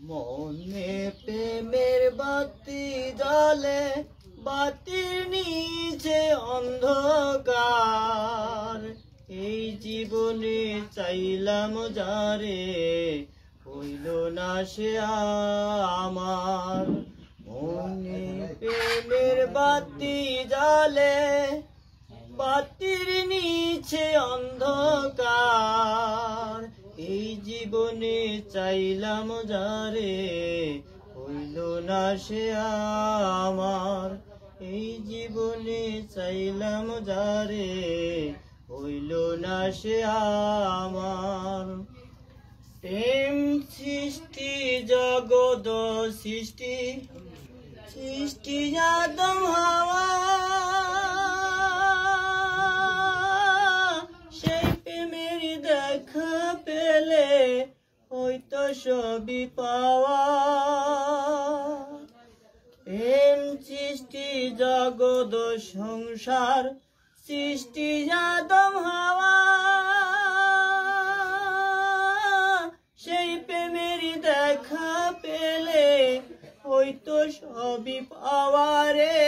মনে প্রেমের বাতি জ্বলে, বাতির নিচে অন্ধকার। এই জীবনে চাইলাম যারে, হইল না সে আমার। মনে প্রেমের বাতি জ্বলে, বাতির নিচে অন্ধকার। এই জীবনে চাইলাম যারে, হইল না সে আমার। এই জীবনে চাইলাম যারে, হইল না সে আমার। প্রেম সৃষ্টি জগৎ সৃষ্টি, সৃষ্টি আদম হাওয়া। সেই প্রেমের দেখা পেলে হয়তো সবই পাওয়া। প্রেম সৃষ্টি জগৎ সংসার, সৃষ্টি আদম হাওয়া। সেই প্রেমের দেখা পেলে হয়তো সবই পাওয়া রে,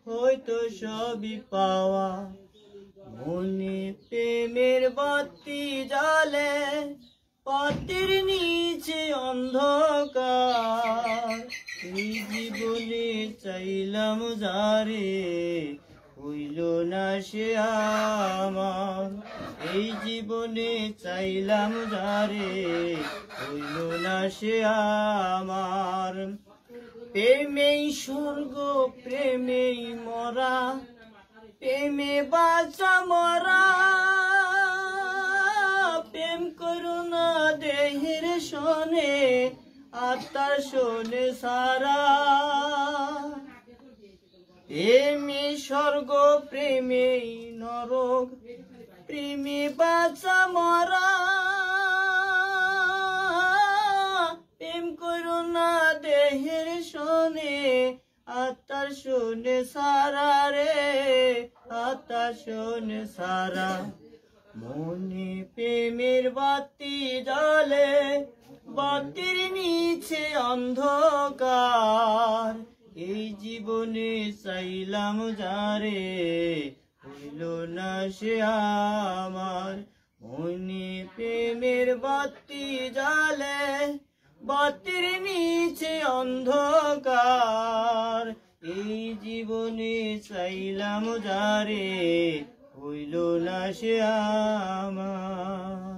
হয়তো সবই পাওয়া। মনে প্রেমের বাতি জ্বলে, বাতির নিচে অন্ধকার। এই জীবনে চাইলাম যারে, হইল না সে আমার। এই জীবনে চাইলাম যারে, হইল না সে আমার। প্রেমেই স্বর্গ প্রেমেই মরা, প্রেমে বাঁচা মরা। প্রেম করুণা দেহের শোনে, আত্মার শোনে সারা। প্রেমে স্বর্গ প্রেমেই নরক, প্রেমে বাঁচা মরা। প্রেম করুণা দেহের শোনে, আত্মার শোনে সারা রে, আত্মা শোনে সারা। মনে প্রেমের বাতি জ্বলে, বাতির নিচে অন্ধকার। এই জীবনে চাইলাম যারে, হইল না সে আমার। মনে প্রেমের বাতি জ্বলে, বাতির নিচে অন্ধকার। এই জীবনে চাইলাম যারে, হইল না সে আমার।